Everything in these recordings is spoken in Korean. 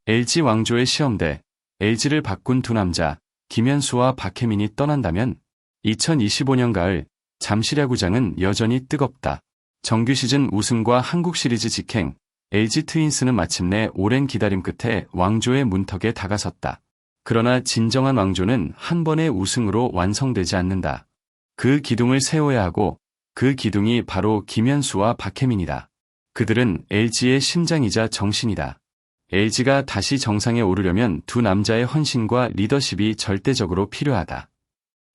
LG 왕조의 시험대, LG를 바꾼 두 남자, 김현수와 박혜민이 떠난다면 2025년 가을 잠실야구장은 여전히 뜨겁다. 정규 시즌 우승과 한국 시리즈 직행, LG 트윈스는 마침내 오랜 기다림 끝에 왕조의 문턱에 다가섰다. 그러나 진정한 왕조는 한 번의 우승으로 완성되지 않는다. 그 기둥을 세워야 하고 그 기둥이 바로 김현수와 박혜민이다. 그들은 LG의 심장이자 정신이다. LG가 다시 정상에 오르려면 두 남자의 헌신과 리더십이 절대적으로 필요하다.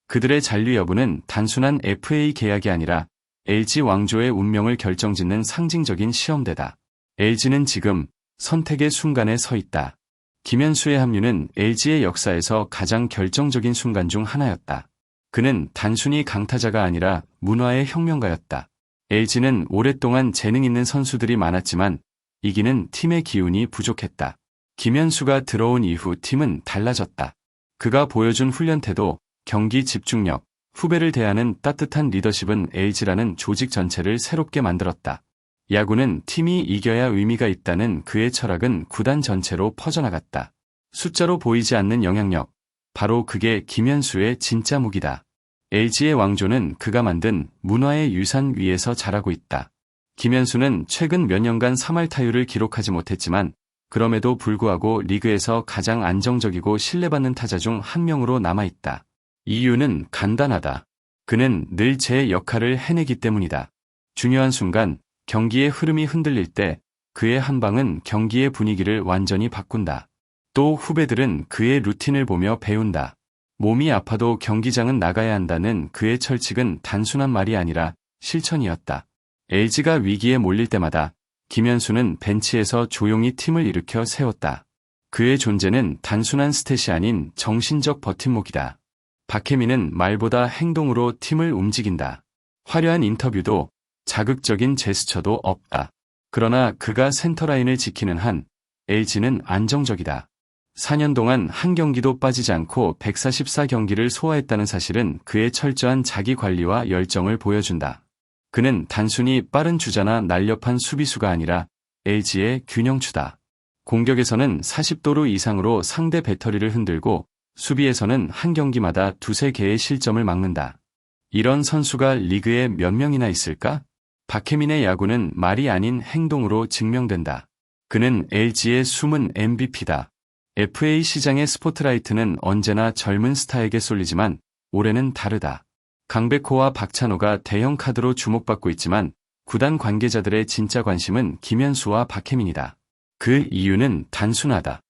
그들의 잔류 여부는 단순한 FA 계약이 아니라 LG 왕조의 운명을 결정짓는 상징적인 시험대다. LG는 지금 선택의 순간에 서 있다. 김현수의 합류는 LG의 역사에서 가장 결정적인 순간 중 하나였다. 그는 단순히 강타자가 아니라 문화의 혁명가였다. LG는 오랫동안 재능 있는 선수들이 많았지만 이기는 팀의 기운이 부족했다. 김현수가 들어온 이후 팀은 달라졌다. 그가 보여준 훈련 태도, 경기 집중력, 후배를 대하는 따뜻한 리더십은 LG라는 조직 전체를 새롭게 만들었다. 야구는 팀이 이겨야 의미가 있다는 그의 철학은 구단 전체로 퍼져나갔다. 숫자로 보이지 않는 영향력, 바로 그게 김현수의 진짜 무기다. LG의 왕조는 그가 만든 문화의 유산 위에서 자라고 있다. 김현수는 최근 몇 년간 3할 타율을 기록하지 못했지만 그럼에도 불구하고 리그에서 가장 안정적이고 신뢰받는 타자 중 한 명으로 남아있다. 이유는 간단하다. 그는 늘 제 역할을 해내기 때문이다. 중요한 순간, 경기의 흐름이 흔들릴 때 그의 한 방은 경기의 분위기를 완전히 바꾼다. 또 후배들은 그의 루틴을 보며 배운다. 몸이 아파도 경기장은 나가야 한다는 그의 철칙은 단순한 말이 아니라 실천이었다. LG가 위기에 몰릴 때마다 김현수는 벤치에서 조용히 팀을 일으켜 세웠다. 그의 존재는 단순한 스탯이 아닌 정신적 버팀목이다. 박혜민은 말보다 행동으로 팀을 움직인다. 화려한 인터뷰도 자극적인 제스처도 없다. 그러나 그가 센터라인을 지키는 한 LG는 안정적이다. 4년 동안 한 경기도 빠지지 않고 144경기를 소화했다는 사실은 그의 철저한 자기관리와 열정을 보여준다. 그는 단순히 빠른 주자나 날렵한 수비수가 아니라 LG의 균형추다. 공격에서는 40도루 이상으로 상대 배터리를 흔들고 수비에서는 한 경기마다 두세 개의 실점을 막는다. 이런 선수가 리그에 몇 명이나 있을까? 박혜민의 야구는 말이 아닌 행동으로 증명된다. 그는 LG의 숨은 MVP다. FA 시장의 스포트라이트는 언제나 젊은 스타에게 쏠리지만 올해는 다르다. 강백호와 박찬호가 대형 카드로 주목받고 있지만 구단 관계자들의 진짜 관심은 김현수와 박혜민이다. 그 이유는 단순하다.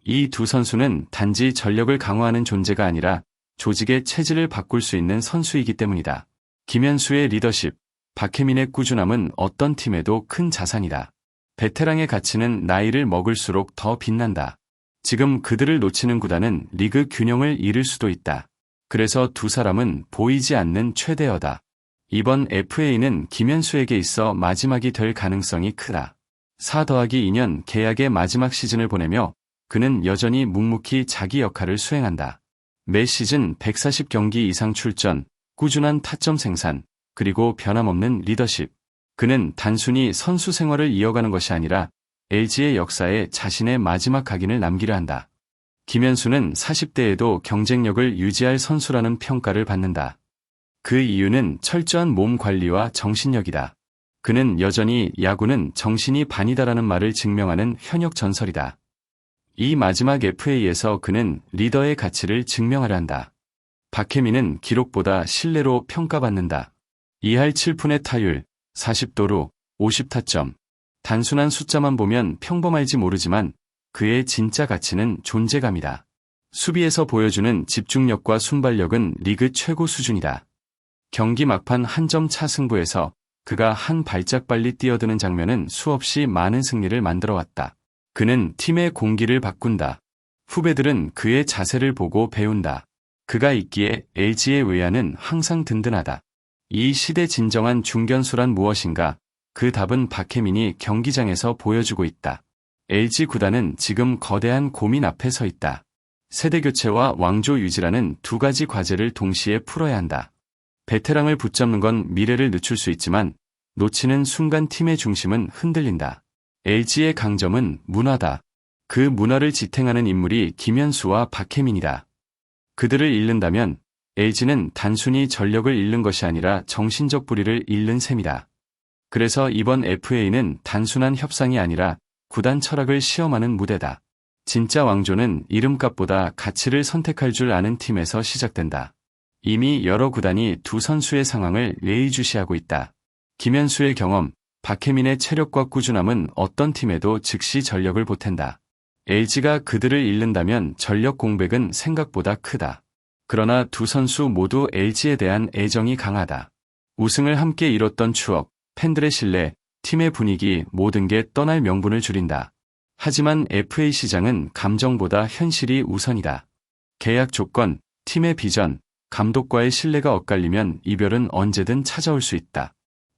이 두 선수는 단지 전력을 강화하는 존재가 아니라 조직의 체질을 바꿀 수 있는 선수이기 때문이다. 김현수의 리더십, 박혜민의 꾸준함은 어떤 팀에도 큰 자산이다. 베테랑의 가치는 나이를 먹을수록 더 빛난다. 지금 그들을 놓치는 구단은 리그 균형을 잃을 수도 있다. 그래서 두 사람은 보이지 않는 최대어다. 이번 FA는 김현수에게 있어 마지막이 될 가능성이 크다. 4+2년 계약의 마지막 시즌을 보내며 그는 여전히 묵묵히 자기 역할을 수행한다. 매 시즌 140경기 이상 출전, 꾸준한 타점 생산, 그리고 변함없는 리더십. 그는 단순히 선수 생활을 이어가는 것이 아니라 LG의 역사에 자신의 마지막 각인을 남기려 한다. 김현수는 40대에도 경쟁력을 유지할 선수라는 평가를 받는다. 그 이유는 철저한 몸 관리와 정신력이다. 그는 여전히 야구는 정신이 반이다라는 말을 증명하는 현역 전설이다. 이 마지막 FA에서 그는 리더의 가치를 증명하려 한다. 박혜민은 기록보다 신뢰로 평가받는다. 2할 7푼의 타율, 40도루, 50타점. 단순한 숫자만 보면 평범할지 모르지만 그의 진짜 가치는 존재감이다. 수비에서 보여주는 집중력과 순발력은 리그 최고 수준이다. 경기 막판 한 점 차 승부에서 그가 한 발짝 빨리 뛰어드는 장면은 수없이 많은 승리를 만들어왔다. 그는 팀의 공기를 바꾼다. 후배들은 그의 자세를 보고 배운다. 그가 있기에 LG의 외야는 항상 든든하다. 이 시대 진정한 중견수란 무엇인가? 그 답은 박혜민이 경기장에서 보여주고 있다. LG 구단은 지금 거대한 고민 앞에 서 있다. 세대교체와 왕조 유지라는 두 가지 과제를 동시에 풀어야 한다. 베테랑을 붙잡는 건 미래를 늦출 수 있지만 놓치는 순간 팀의 중심은 흔들린다. LG의 강점은 문화다. 그 문화를 지탱하는 인물이 김현수와 박혜민이다. 그들을 잃는다면 LG는 단순히 전력을 잃는 것이 아니라 정신적 뿌리를 잃는 셈이다. 그래서 이번 FA는 단순한 협상이 아니라 구단 철학을 시험하는 무대다. 진짜 왕조는 이름값보다 가치를 선택할 줄 아는 팀에서 시작된다. 이미 여러 구단이 두 선수의 상황을 예의주시하고 있다. 김현수의 경험, 박혜민의 체력과 꾸준함은 어떤 팀에도 즉시 전력을 보탠다. LG가 그들을 잃는다면 전력 공백은 생각보다 크다. 그러나 두 선수 모두 LG에 대한 애정이 강하다. 우승을 함께 이뤘던 추억, 팬들의 신뢰, 팀의 분위기 모든 게 떠날 명분을 줄인다. 하지만 FA 시장은 감정보다 현실이 우선이다. 계약 조건, 팀의 비전, 감독과의 신뢰가 엇갈리면 이별은 언제든 찾아올 수 있다.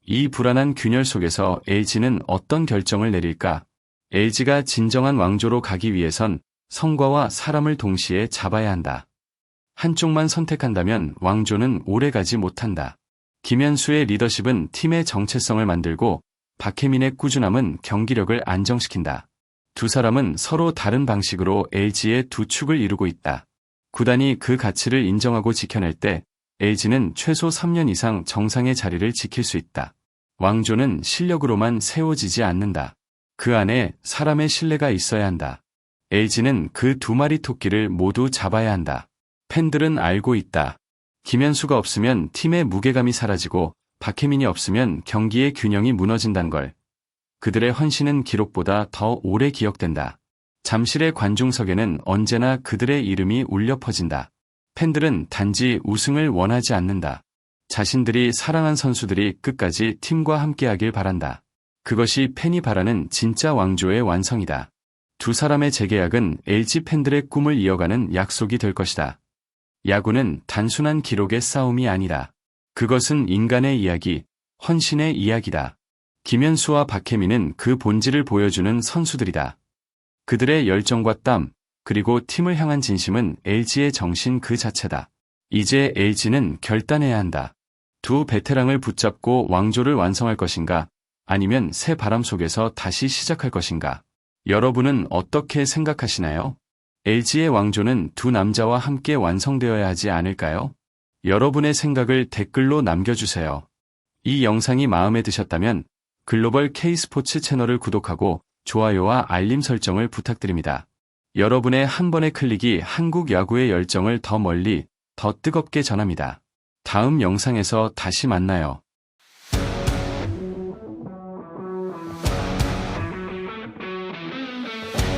이 불안한 균열 속에서 LG는 어떤 결정을 내릴까? LG가 진정한 왕조로 가기 위해선 성과와 사람을 동시에 잡아야 한다. 한쪽만 선택한다면 왕조는 오래가지 못한다. 김현수의 리더십은 팀의 정체성을 만들고 박혜민의 꾸준함은 경기력을 안정시킨다. 두 사람은 서로 다른 방식으로 LG의 두 축을 이루고 있다. 구단이 그 가치를 인정하고 지켜낼 때 LG는 최소 3년 이상 정상의 자리를 지킬 수 있다. 왕조는 실력으로만 세워지지 않는다. 그 안에 사람의 신뢰가 있어야 한다. LG는 그 두 마리 토끼를 모두 잡아야 한다. 팬들은 알고 있다. 김현수가 없으면 팀의 무게감이 사라지고 박혜민이 없으면 경기의 균형이 무너진다는 걸. 그들의 헌신은 기록보다 더 오래 기억된다. 잠실의 관중석에는 언제나 그들의 이름이 울려 퍼진다. 팬들은 단지 우승을 원하지 않는다. 자신들이 사랑한 선수들이 끝까지 팀과 함께하길 바란다. 그것이 팬이 바라는 진짜 왕조의 완성이다. 두 사람의 재계약은 LG 팬들의 꿈을 이어가는 약속이 될 것이다. 야구는 단순한 기록의 싸움이 아니다. 그것은 인간의 이야기, 헌신의 이야기다. 김현수와 박혜민은 그 본질을 보여주는 선수들이다. 그들의 열정과 땀, 그리고 팀을 향한 진심은 LG의 정신 그 자체다. 이제 LG는 결단해야 한다. 두 베테랑을 붙잡고 왕조를 완성할 것인가, 아니면 새 바람 속에서 다시 시작할 것인가. 여러분은 어떻게 생각하시나요? LG의 왕조는 두 남자와 함께 완성되어야 하지 않을까요? 여러분의 생각을 댓글로 남겨주세요. 이 영상이 마음에 드셨다면 글로벌 K스포츠 채널을 구독하고 좋아요와 알림 설정을 부탁드립니다. 여러분의 한 번의 클릭이 한국 야구의 열정을 더 멀리, 더 뜨겁게 전합니다. 다음 영상에서 다시 만나요.